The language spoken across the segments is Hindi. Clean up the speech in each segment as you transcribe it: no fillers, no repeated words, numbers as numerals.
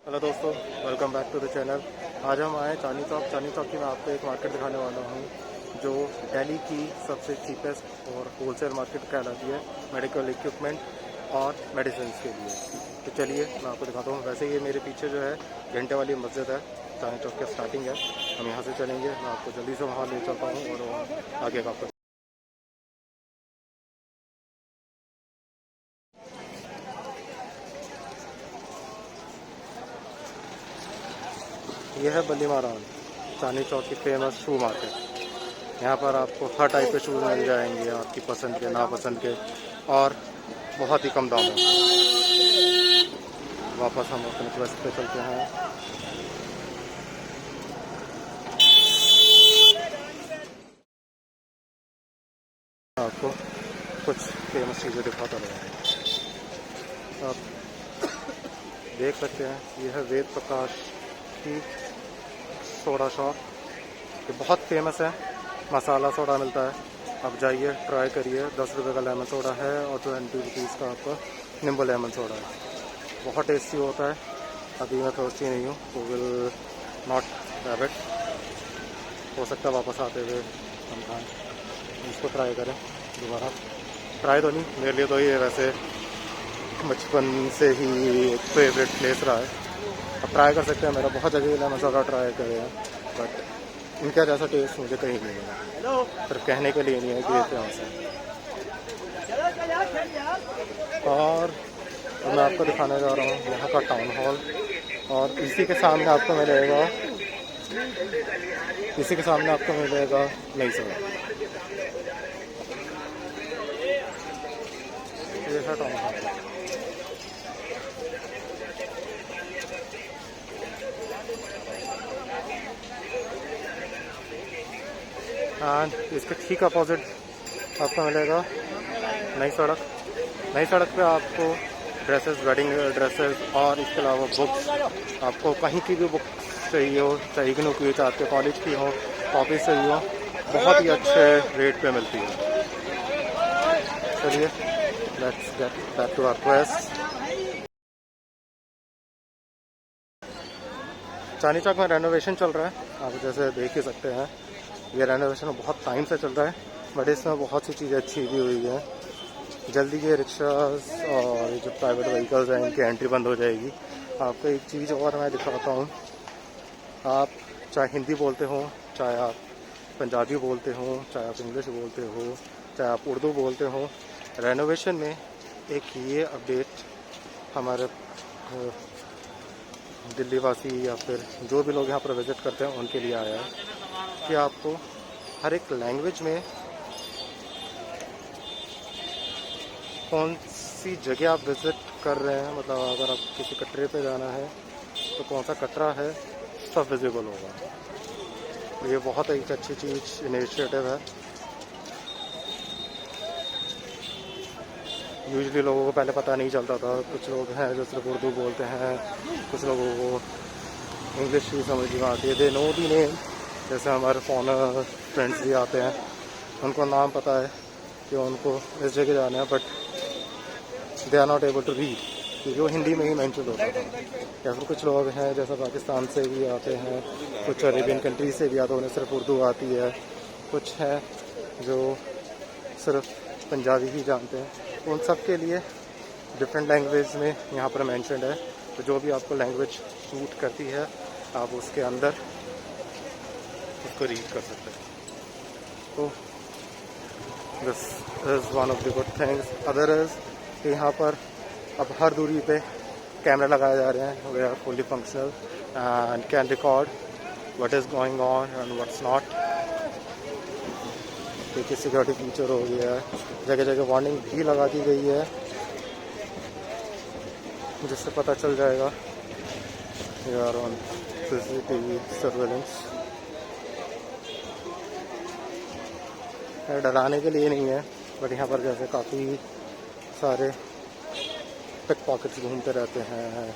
हेलो दोस्तों, welcome back to the channel. आज हम आए चांदनी चौक की मैं आपको एक मार्केट दिखाने वाला हूँ जो दिल्ली की सबसे चीपेस्ट और होलसेल मार्केट कहलाती है मेडिकल इक्विपमेंट और मेडिसिन के लिए। तो चलिए मैं आपको दिखाता हूँ। वैसे ये मेरे पीछे जो है घंटे वाली मस्जिद है, चांदनी चौक की स्टार्टिंग है। हम यहाँ से चलेंगे, मैं आपको जल्दी से वहाँ ले चलता हूँ और आगे का आपको। यह है बल्ली महाराज, चांदनी चौक की फेमस शू मार्केट। यहाँ पर आपको हर टाइप के शूज़ मिल जाएंगे, आपकी पसंद के नापसंद के, और बहुत ही कम दामों में। वापस हम अपने क्वेस्ट पे चलते हैं। आपको कुछ फेमस चीज़ें दिखाता रहेंगे। आप देख सकते हैं यह है वेद प्रकाश की सोडा शॉप। ये बहुत फेमस है, मसाला सोडा मिलता है। आप जाइए, ट्राई करिए। 10 रुपये का लेमन सोडा है और 20 रुपीज़ का आपका नींबू लेमन सोडा है। बहुत टेस्टी होता है। अभी मैं थर्स्टी नहीं हूँ तो विल नॉट हैव इट। हो सकता है वापस आते हुए हम खाएँ, इसको ट्राई करें दोबारा। ट्राई तो नहीं, मेरे लिए तो ये वैसे बचपन से ही एक फेवरेट प्लेस रहा है। आप ट्राई कर सकते हैं, मेरा बहुत जगह लेमन सोडा ट्राई करे हैं, बट इनका जैसा टेस्ट मुझे कहीं नहीं मिला। सिर्फ कहने के लिए नहीं है कि ये फेमस है। और मैं आपको दिखाने जा रहा हूँ यहाँ का टाउन हॉल, और इसी के सामने आपको मिलेगा नई सड़क। ये है टाउन हॉल। एंड इसके ठीक अपोजिट आपको मिलेगा नई सड़क। नई सड़क पे आपको ड्रेसेस, वेडिंग ड्रेसेस और इसके अलावा बुक्स, आपको कहीं की भी बुक चाहिए हो, चाहे इग्नू की, चाहे आपके कॉलेज की हो, कॉपी चाहिए हो, बहुत ही अच्छे रेट पे मिलती है। चलिए let's get back to our quest. Chandni Chowk में रेनोवेशन चल रहा है, आप जैसे देख ही सकते हैं। ये रेनोवेशन बहुत टाइम से चल रहा है, बट इसमें बहुत सी चीज़ें अच्छी भी हुई हैं। जल्दी ये रिक्शास और ये जो प्राइवेट व्हीकल्स हैं इनकी एंट्री बंद हो जाएगी। आपको एक चीज़ और मैं दिखाता हूँ। आप चाहे हिंदी बोलते हो, चाहे आप पंजाबी बोलते हो, चाहे आप इंग्लिश बोलते हो, चाहे आप उर्दू बोलते हो, रेनोवेशन में एक ये अपडेट हमारे दिल्ली वासी या फिर जो भी लोग यहाँ पर विज़िट करते हैं उनके लिए आया है कि आपको हर एक लैंग्वेज में कौन सी जगह आप विज़िट कर रहे हैं, मतलब अगर आप किसी कटरे पे जाना है तो कौन सा कटरा है, सब विजिबल होगा। ये बहुत एक अच्छी चीज़, इनिशिएटिव है। यूजुअली लोगों को पहले पता नहीं चलता था। कुछ लोग हैं जो सिर्फ उर्दू बोलते हैं, कुछ लोगों को इंग्लिश भी समझ में आती है, दे नो दी नेम। जैसे हमारे फॉरेनर फ्रेंड्स भी आते हैं, उनको नाम पता है कि उनको इस जगह जाना है, but they are not able to read, क्योंकि वो हिंदी में ही मेंशन होता है। या फिर कुछ लोग हैं जैसे पाकिस्तान से भी आते हैं, कुछ अरेबियन कंट्री से भी आते हैं, उन्हें सिर्फ उर्दू आती है। कुछ हैं जो सिर्फ पंजाबी ही जानते हैं। उन सब के लिए डिफरेंट लैंग्वेज में यहाँ पर मेंशन्ड है। तो जो भी आपको लैंग्वेज सूट करती है, आप उसके अंदर उसको रीड कर सकते हैं। तो this is one of the good things. Other is कि यहाँ पर अब हर दूरी पे कैमरा लगाए जा रहे हैं, we are fully functional and can record what is going on and what's not. देखिए सिक्योरिटी फीचर हो गया है, जगह जगह वार्निंग भी लगा दी गई है, जिससे पता चल जाएगा you are on CCTV surveillance. डराने के लिए नहीं है, बट यहाँ पर जैसे काफ़ी सारे पिक पॉकेट्स घूमते रहते हैं,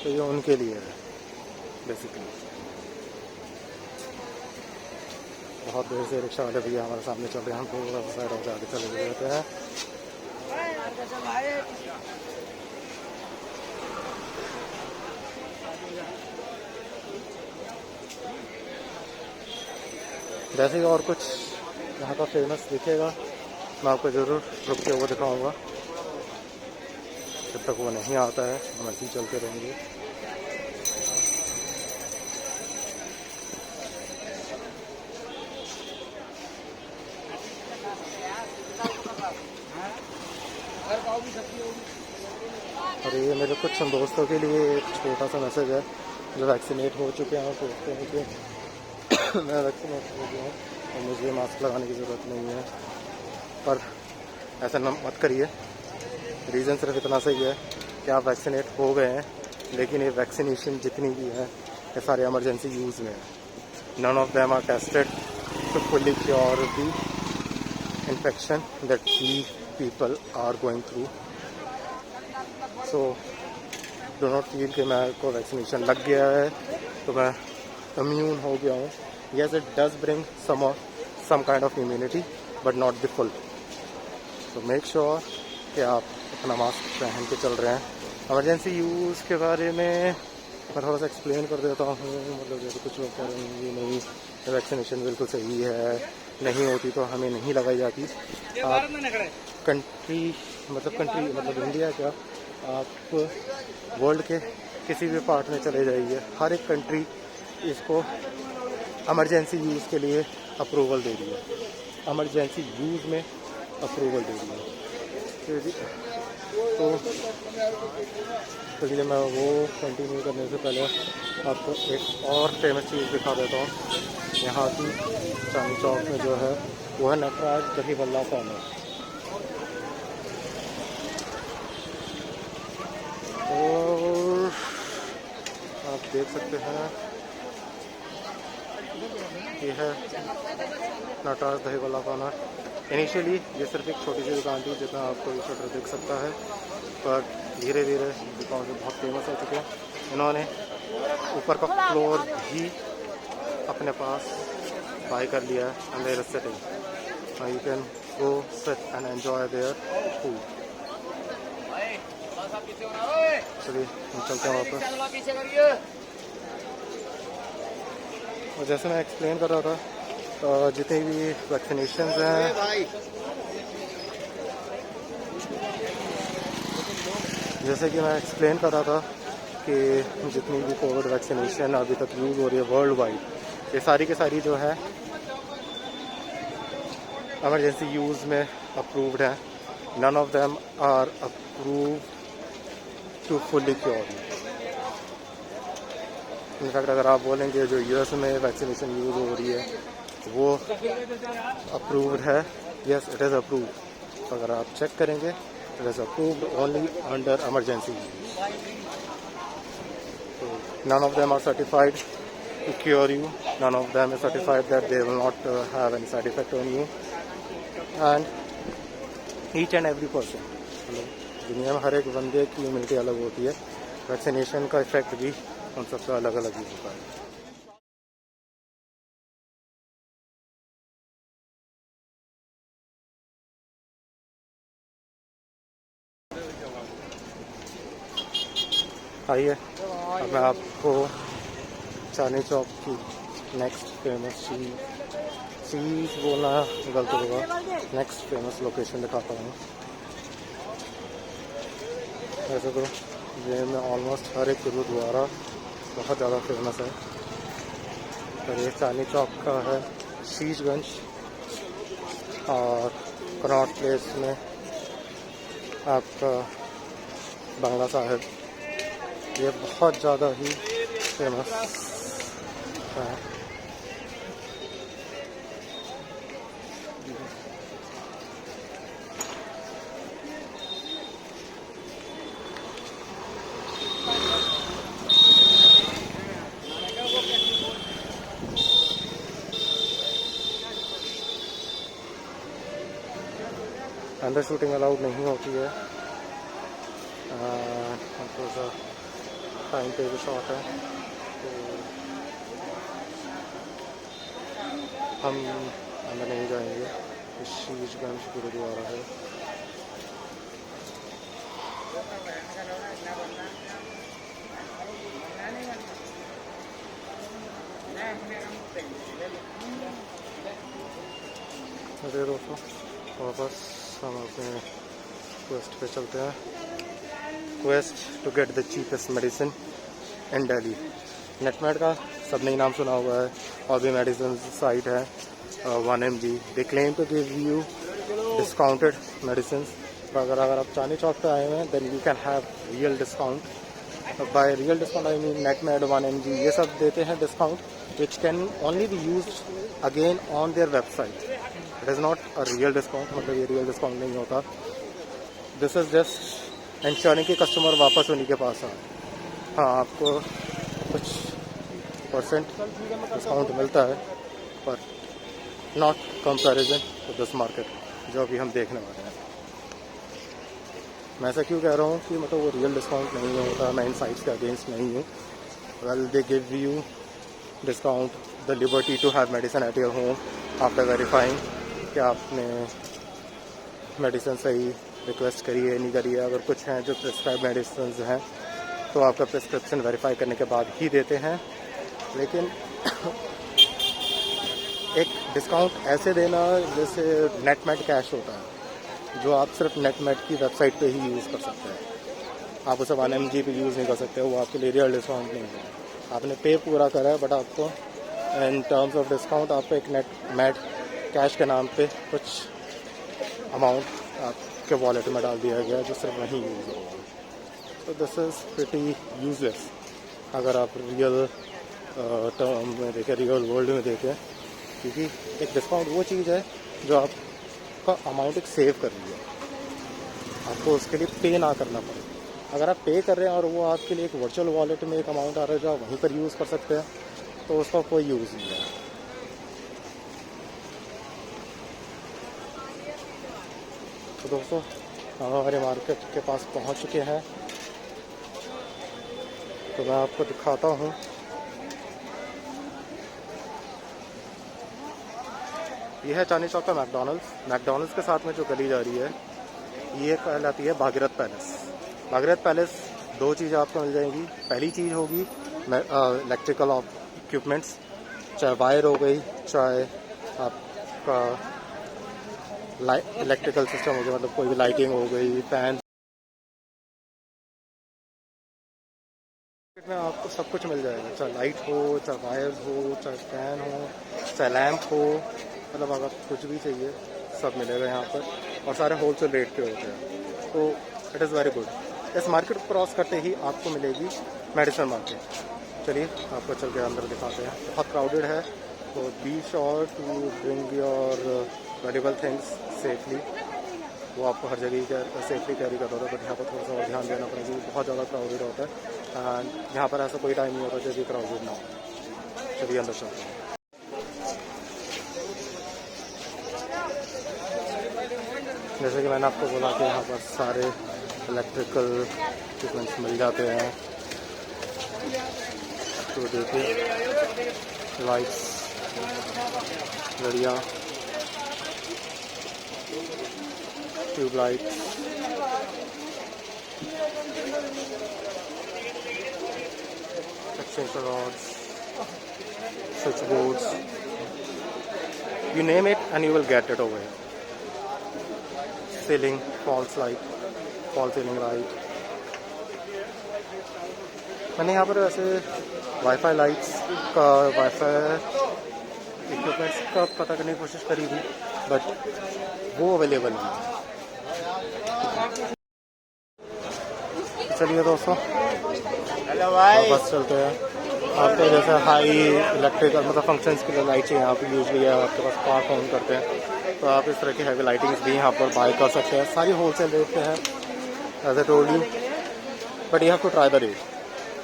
तो ये उनके लिए है बेसिकली। बहुत देर से रिक्शा वाले भैया हमारे सामने चल रहे हैं, हम थोड़ा सा साइड होकर आगे चले जाते हैं। वैसे ही और कुछ यहाँ का फेमस दिखेगा मैं आपको ज़रूर रुक के वो दिखाऊँगा। जब तक वो नहीं आता है हम ऐसे ही चलते रहेंगे। और ये मेरे कुछ दोस्तों के लिए एक छोटा सा मैसेज है जो वैक्सीनेट हो चुके हैं और सोचते हैं कि मैं वैक्सीनेट हो गया हूँ और मुझे मास्क लगाने की ज़रूरत नहीं है, पर ऐसा मत करिए। रीज़न सिर्फ इतना सही है कि आप वैक्सीनेट हो गए हैं, लेकिन ये वैक्सीनेशन जितनी भी है ये सारे इमरजेंसी यूज़ में है। None of them are tested to fully cure the infection that we people are going through. So do not feel कि मेरे को वैक्सीनेशन लग गया है तो मैं इम्यून हो गया हूँ। Yes, it does bring some kind of immunity but not the full. तो मेक श्योर कि आप अपना मास्क पहन के चल रहे हैं। इमरजेंसी यूज़ के बारे में मैं थोड़ा सा एक्सप्लेन कर देता हूँ। मतलब जैसे कुछ लोग कह रहे हैं कि नहीं वैक्सीनेशन बिल्कुल सही है, नहीं होती तो हमें नहीं लगाई जाती। आप कंट्री मतलब इंडिया क्या, आप वर्ल्ड के किसी भी पार्ट में चले जाइए, हर एक कंट्री इसको इमरजेंसी यूज़ के लिए अप्रूवल दे रही है। इमरजेंसी यूज़ में अप्रूवल दे रही है। तो चलिए मैं वो कंटिन्यू करने से पहले आपको एक और फेमस चीज़ दिखा देता हूँ। यहाँ की चांदनी चौक में जो है वो है नटराज दही बल्ला कॉर्नर। और आप देख सकते हैं ये है नटराज दही बल्ला कॉर्नर। इनिशियली ये सिर्फ एक छोटी सी दुकान थी जितना आपको ये शटर दिख सकता है, पर धीरे धीरे दुकान से बहुत फेमस हो चुके हैं। इन्होंने ऊपर का फ्लोर भी अपने पास बाय कर लिया है and there is sitting. You can go sit and enjoy their food. चलिए हम चलते हैं वापस। और जैसे मैं एक्सप्लेन कर रहा था, जितने भी वैक्सीनेशंस हैं, जैसे कि मैं एक्सप्लेन कर रहा था कि जितनी भी कोविड वैक्सीनेशन अभी तक यूज़ हो रही है वर्ल्ड वाइड, ये सारी की सारी जो है इमरजेंसी यूज़ में अप्रूव्ड है। None of them are approved to fully cure. In fact अगर आप बोलेंगे जो यूएस में वैक्सीनेशन यूज़ हो रही है वो अप्रूव्ड है, यस इट इज़ अप्रूव्ड। अगर आप चेक करेंगे it is approved only under emergency. None of them are certified to cure you, none of them is certified that they will not have any side effect on you. And each and every person, दुनिया में हर एक बंदे की इम्यूनिटी अलग होती है, वैक्सीनेशन का इफेक्ट भी उन सबका अलग अलग ही होता है। आइए अब मैं आपको चांदनी चौक की नेक्स्ट फेमस चीज़ बोलना गलत होगा, नेक्स्ट फेमस लोकेशन दिखाता हूँ। वैसे तो ये में ऑलमोस्ट हर एक गुरुद्वारा बहुत ज़्यादा फेमस है, और ये चांदनी चौक का है शीशगंज और कनॉट प्लेस में आपका बंगला साहिब, ये बहुत ज़्यादा ही फेमस है। अंदर शूटिंग अलाउड नहीं होती है, थोड़ा टाइम पे भी शॉट है, तो हम अंदर नहीं जाएंगे। शीशगंज गुरुद्वारा है। अरे दोस्तों वापस हम अपने क्वेस्ट पे चलते हैं। Quest to get the cheapest medicine in Delhi. Netmed का सबने ही नाम सुना हुआ है, और भी मेडिसिन साइट है 1mg। They claim to give you discounted medicine, पर अगर आप चांदनी चौक पे आए हुए हैं then you can have real discount. By real discount I mean Netmed 1mg ये सब देते हैं discount which can only be use again on their website. It is not a real discount, मतलब ये रियल डिस्काउंट नहीं होता। दिस इज़ जस्ट इंश्योरिंग कि कस्टमर वापस उन्हीं के पास आए। हाँ, आपको कुछ परसेंट डिस्काउंट मिलता है, पर not comparison to this market जो अभी हम देखने वाले हैं। मैं ऐसा क्यों कह रहा हूँ कि मतलब वो रियल डिस्काउंट नहीं होता, मैं इन साइट्स के अगेंस्ट नहीं हूँ। Well they give you discount the liberty to have medicine at your home after verifying कि आपने मेडिसिन सही रिक्वेस्ट करी है नहीं करी है। अगर कुछ हैं जो प्रिस्क्राइब मेडिसिन हैं तो आपका प्रिस्क्रिप्शन वेरीफाई करने के बाद ही देते हैं। लेकिन एक डिस्काउंट ऐसे देना जैसे नेटमेड कैश होता है जो आप सिर्फ नेटमेड की वेबसाइट पे ही यूज़ कर सकते हैं, आप उसे 1mg पे यूज़ नहीं कर सकते, वो आपके लिए रियल डिस्काउंट नहीं है। आपने पे पूरा करा है, बट आपको इन टर्म्स ऑफ डिस्काउंट आपको एक नेटमेड कैश के नाम पे कुछ अमाउंट आपके वॉलेट में डाल दिया गया जो सिर्फ वहीं यूज़ होगा। तो दिस इज़ प्रिटी यूजलेस अगर आप रियल टर्म में देखें, रियल वर्ल्ड में देखें, क्योंकि एक डिस्काउंट वो चीज़ है जो आपका अमाउंट एक सेव कर रही है, आपको उसके लिए पे ना करना पड़े। अगर आप पे कर रहे हैं और वो आपके लिए एक वर्चुअल वॉलेट में एक अमाउंट आ रहा है जो आप वहीं पर यूज़ कर सकते हैं, तो उसका कोई यूज़ नहीं है। तो दोस्तों हम हमारे मार्केट के पास पहुंच चुके हैं, तो मैं आपको दिखाता हूं। यह है चांदनी चौक का मैकडॉनल्ड्स के साथ में जो गली जा रही है ये कहलाती है भागीरथ पैलेस। भागीरथ पैलेस दो चीज़ें आपको मिल जाएंगी। पहली चीज़ होगी इलेक्ट्रिकल इक्विपमेंट्स, चाहे वायर हो गई, चाहे आपका इलेक्ट्रिकल सिस्टम हो गया, मतलब कोई भी लाइटिंग हो गई, फैन में आपको सब कुछ मिल जाएगा, चाहे लाइट हो, चाहे वायर्स हो, चाहे फैन हो, चाहे लैम्प हो, मतलब अगर कुछ भी चाहिए सब मिलेगा यहाँ पर, और सारे होलसेल रेट पे होते हैं। तो इट इज़ वेरी गुड। इस मार्केट को क्रॉस करते ही आपको मिलेगी मेडिसिन मार्केट। चलिए आपको चल के अंदर दिखाते हैं। बहुत क्राउडेड है, तो be sure to bring your valuable things safely. वो आपको हर जगह सेफली कैरी करता होता है, बट यहाँ पर थोड़ा सा और ध्यान देना पड़ेगा, बहुत ज़्यादा क्राउडेड होता है। एंड यहाँ पर ऐसा कोई टाइम नहीं होता जब भी क्राउडेड ना हो। चलिए अंदर चलते हैं। जैसे कि मैंने आपको बोला कि यहाँ पर सारे इलेक्ट्रिकल इक्विपमेंट्स मिल जाते हैं। तो देखिए लाइट्स, घड़ियाँ, tubelight, extension rods, switch boards, you name it and you will get it over here. Ceiling, false ceiling light. मैंने यहाँ पर वैसे वाईफाई लाइट्स का, वाईफाई इक्विपमेंट्स का पता करने की कोशिश करी थी, बट वो अवेलेबल नहीं है। चलिए दोस्तों वापस चलते हैं। आपको जैसे हाई इलेक्ट्रिकल मतलब फंक्शंस के लिए लाइट चाहिए, यहाँ पर यूजली आपके पास पार्क ऑन करते हैं, तो आप इस तरह की हैवी लाइटिंग्स भी यहाँ पर बाय कर सकते हैं। सारी होलसेल रेट पे है as I told you, but you have to try the rate.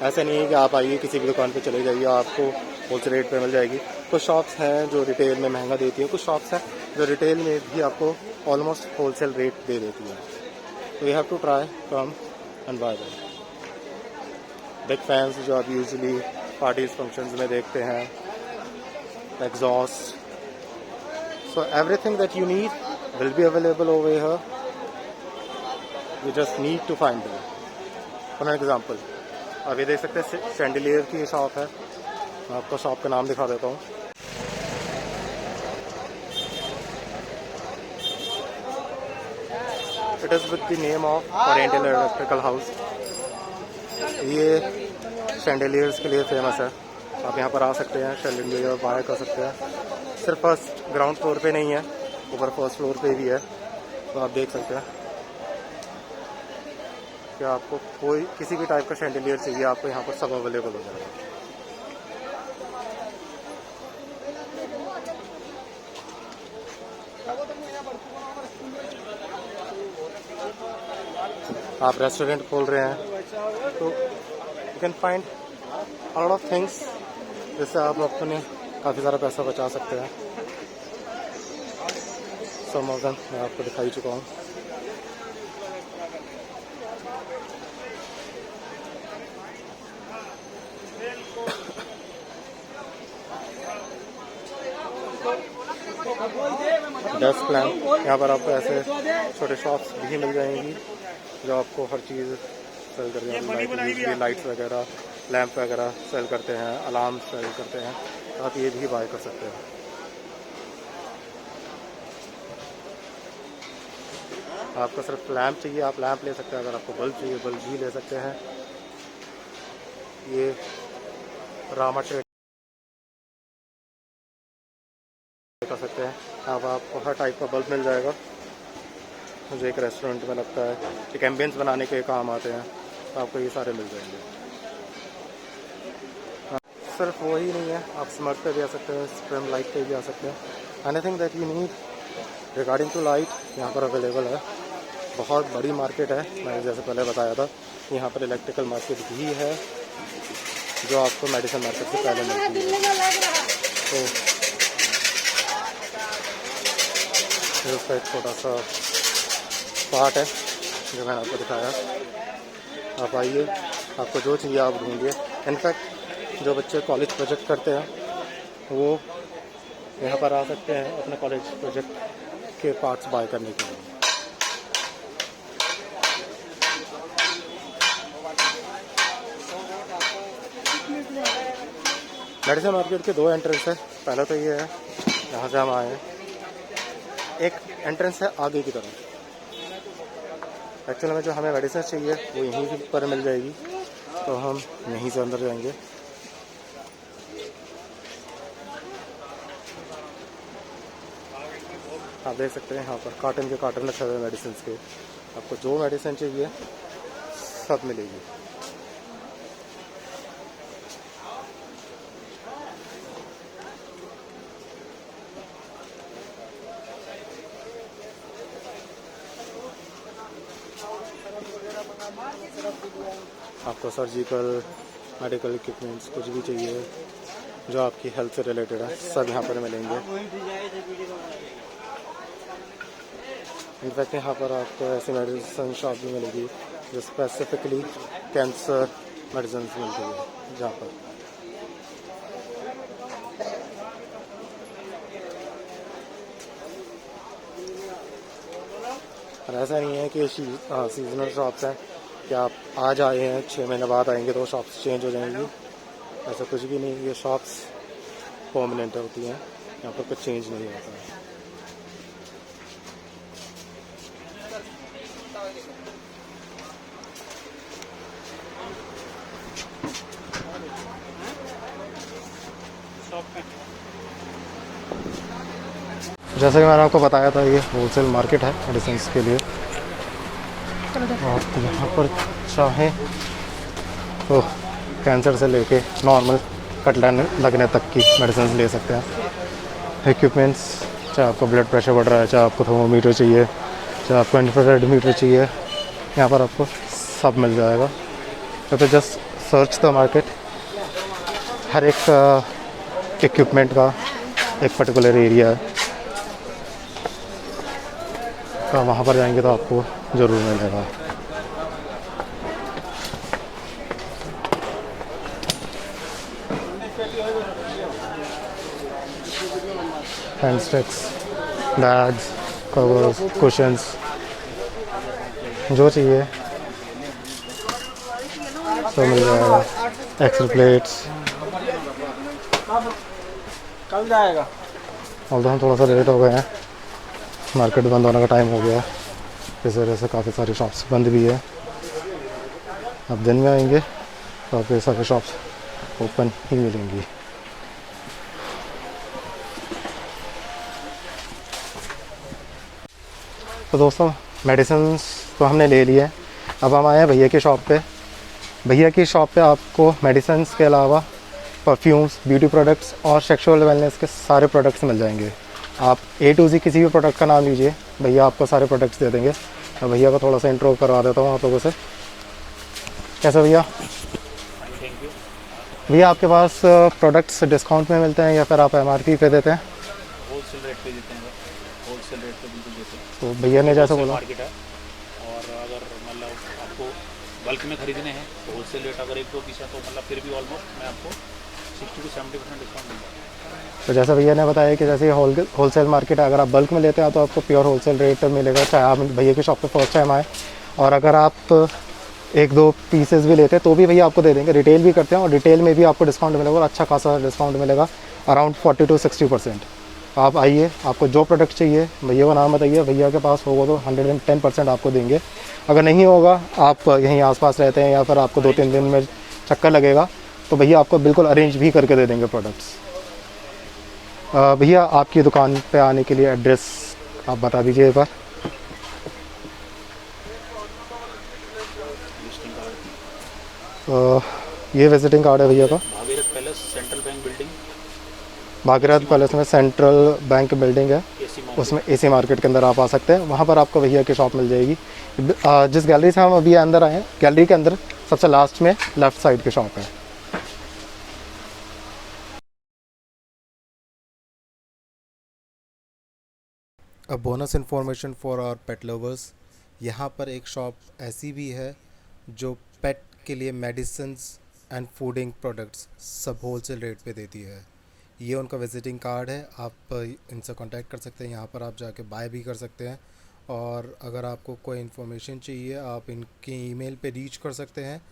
ऐसा नहीं है कि आप आइए किसी भी दुकान पे चले जाइए आपको होलसेल रेट पे मिल जाएगी। कुछ शॉप्स हैं जो रिटेल में महंगा देती है, कुछ शॉप्स हैं जो रिटेल में भी आपको ऑलमोस्ट होलसेल रेट दे देती है। तो you have to try come and buy that. Big fans जो आप यूजुअली पार्टीज फंक्शंस में देखते हैं, exhaust, so everything that you need will be available over here. You just need to find them. For an example, अब ये देख सकते हैं शैंडिलियर की शॉप है। मैं आपको शॉप का नाम दिखा देता हूँ। It is with the name of oriental electrical house. ये शैंडेलियर्स के लिए फेमस है। आप यहाँ पर आ सकते हैं, शैंडेलियर बाय कर सकते हैं। सिर्फ फर्स्ट ग्राउंड फ्लोर पे नहीं है, ऊपर फर्स्ट फ्लोर पे भी है। तो आप देख सकते हैं कि आपको कोई किसी भी टाइप का शैंडेलियर चाहिए, आपको यहाँ पर सब अवेलेबल हो जाएगा। आप रेस्टोरेंट खोल रहे हैं तो you can find a lot of things, जिससे आप अपने काफ़ी सारा पैसा बचा सकते हैं। सम ऑफ देम मैं आपको दिखाई चुका हूँ। डेस्क लैम्प, यहाँ पर आपको ऐसे छोटे शॉप्स भी मिल जाएंगी जो आपको हर चीज़ सेल कर देंगे। लाइट्स वगैरह, लैंप वगैरह सेल करते हैं, अलार्म सेल करते हैं। आप ये भी बाय कर सकते हैं। आपको सिर्फ लैंप चाहिए, आप लैंप ले सकते हैं। अगर आपको बल्ब चाहिए, बल्ब भी ले सकते हैं। ये रामा ट्रेड कर सकते हैं। अब आपको हर टाइप का बल्ब मिल जाएगा जो एक रेस्टोरेंट में लगता है, एक एम्बियंस बनाने के काम आते हैं। तो आपको ये सारे मिल जाएंगे। सिर्फ वही नहीं है, आप स्मर्ट पे भी आ सकते हैं, स्ट्रिम लाइट पे भी आ सकते हैं। Anything that you need regarding to light यहाँ पर अवेलेबल है। बहुत बड़ी मार्केट है, मैंने जैसे पहले बताया था। यहाँ पर इलेक्ट्रिकल मार्केट भी है जो आपको मेडिसिन मार्केट से पहले मिलती है। तो इसका एक छोटा सा पार्ट है जो मैंने आपको दिखाया। आप आइए, आपको जो चाहिए आप ढूंढिए। इनफैक्ट जो बच्चे कॉलेज प्रोजेक्ट करते हैं वो यहाँ पर आ सकते हैं अपने कॉलेज प्रोजेक्ट के पार्ट्स बाय करने के लिए। मेडिसिन मार्केट के दो एंट्रेंस है। पहला तो ये है यहाँ से हम आए हैं, एक एंट्रेंस है आगे की तरफ। एक्चुअल में जो हमें मेडिसिन चाहिए वो यहीं पर मिल जाएगी, तो हम यहीं से अंदर जाएंगे। आप देख सकते हैं यहाँ पर कार्टन के कार्टन रखे हुए मेडिसिन के। आपको जो मेडिसिन चाहिए सब मिलेगी। आपको सर्जिकल मेडिकल इक्विपमेंट्स कुछ भी चाहिए जो आपकी हेल्थ से रिलेटेड है, सब यहाँ पर मिलेंगे। इनफैक्ट यहाँ पर आपको ऐसी मेडिसिन शॉप भी मिलेगी जो स्पेसिफिकली कैंसर मेडिसिन मिलती है जहाँ पर। और ऐसा नहीं है कि सीजनल शॉप्स हैं कि आप आज आए हैं 6 महीने बाद आएंगे तो शॉप्स चेंज हो जाएंगी। ऐसा कुछ भी नहीं, ये शॉप्स परमानेंट होती हैं, यहाँ पर कुछ चेंज नहीं होता है। जैसे कि मैंने आपको बताया था, ये होलसेल मार्केट है मेडिसिन के लिए। आप यहाँ पर चाहें तो कैंसर से लेके नॉर्मल कट लगने तक की मेडिसिन ले सकते हैं। इक्विपमेंट्स, चाहे आपको ब्लड प्रेशर बढ़ रहा है, चाहे आपको थर्मोमीटर चाहिए, चाहे आपको इंफ्रारेड मीटर चाहिए, यहाँ पर आपको सब मिल जाएगा। तो जस्ट सर्च द मार्केट। हर एक इक्विपमेंट का एक पर्टिकुलर एरिया है, तो वहाँ पर जाएंगे तो आपको ज़रूर मिलेगा। Hand sticks, bags, covers, cushions, जो चाहिए सब मिल जाएगा। X-ray plates. कल जाएगा। और हम थोड़ा सा लेट हो गए हैं, मार्केट बंद होने का टाइम हो गया है। इस वजह से काफ़ी सारी शॉप्स बंद भी है। अब दिन में आएंगे तो आपको ये सारी शॉप्स ओपन ही मिलेंगी। तो दोस्तों मेडिसिन्स तो हमने ले लिए हैं। अब हम आए हैं भैया की शॉप पे। भैया की शॉप पे आपको मेडिसिन्स के अलावा परफ्यूम्स, ब्यूटी प्रोडक्ट्स और सेक्सुअल वेलनेस के सारे प्रोडक्ट्स मिल जाएंगे। आप ए टू जी किसी भी प्रोडक्ट का नाम लीजिए, भैया आपको सारे प्रोडक्ट्स दे देंगे। मैं भैया को थोड़ा सा इंट्रो करवा देता हूँ आप लोगों से। कैसा भैया? Thank you. भैया आपके पास प्रोडक्ट्स डिस्काउंट में मिलते हैं या फिर आप एमआरपी पे देते हैं? होलसेल रेट पे देते हैं, होलसेल रेट पे बिल्कुल देते हैं। तो भैया ने जैसा होलसेल बोला, मार्केट है, और अगर मतलब आपको बल्क में खरीदने हैं तो होलसेल रेट, अगर एक दो पीस है तो मतलब फिर भी ऑलमोस्ट मैं आपको 60 to 70% डिस्काउंट मिलता है। तो जैसा भैया ने बताया कि जैसे होलसेल मार्केट है, अगर आप बल्क में लेते हैं तो आपको प्योर होलसेल रेट मिलेगा, चाहे आप भैया की शॉप पे फर्स्ट टाइम आए। और अगर आप एक दो पीसेस भी लेते हैं तो भी भैया आपको दे देंगे। रिटेल भी करते हैं और रिटेल में भी आपको डिस्काउंट मिलेगा, और अच्छा खासा डिस्काउंट मिलेगा, अराउंड 40 to 60%। आप आइए, आपको जो प्रोडक्ट चाहिए भैया का नाम बताइए, भैया के पास होगा तो 110% आपको देंगे। अगर नहीं होगा, आप यहीं आसपास रहते हैं या फिर आपको 2-3 दिन में चक्कर लगेगा, तो भैया आपको बिल्कुल अरेंज भी करके दे देंगे प्रोडक्ट्स। भैया आपकी दुकान पे आने के लिए एड्रेस आप बता दीजिए एक बार। विजिटिंग कार्ड, ये विजिटिंग कार्ड है भैया का। Bhagirath palace, central bank building, Bhagirath palace में सेंट्रल बैंक बिल्डिंग है, एसी उसमें मार्केट। एसी मार्केट के अंदर आप आ सकते हैं। वहाँ पर आपको भैया की शॉप मिल जाएगी। जिस गैलरी से हम अभी अंदर आए हैं, गैलरी के अंदर सबसे लास्ट में लेफ़्ट साइड की शॉप है। A bonus information for our pet lovers, यहाँ पर एक शॉप ऐसी भी है जो पेट के लिए मेडिसिन्स एंड फूडिंग प्रोडक्ट्स सब होलसेल रेट पे देती है। ये उनका विजिटिंग कार्ड है, आप इनसे कांटेक्ट कर सकते हैं, यहाँ पर आप जाके बाय भी कर सकते हैं। और अगर आपको कोई इन्फॉर्मेशन चाहिए, आप इनकी ईमेल पे रीच कर सकते हैं।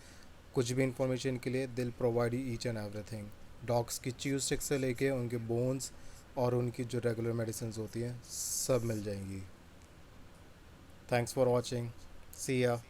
कुछ भी इन्फॉर्मेशन के लिए दिल provide each and everything. Dogs की च्यू स्टिक से लेके उनके बोन्स और उनकी जो रेगुलर मेडिसिन होती हैं सब मिल जाएंगी। थैंक्स फॉर वॉचिंग, सी या।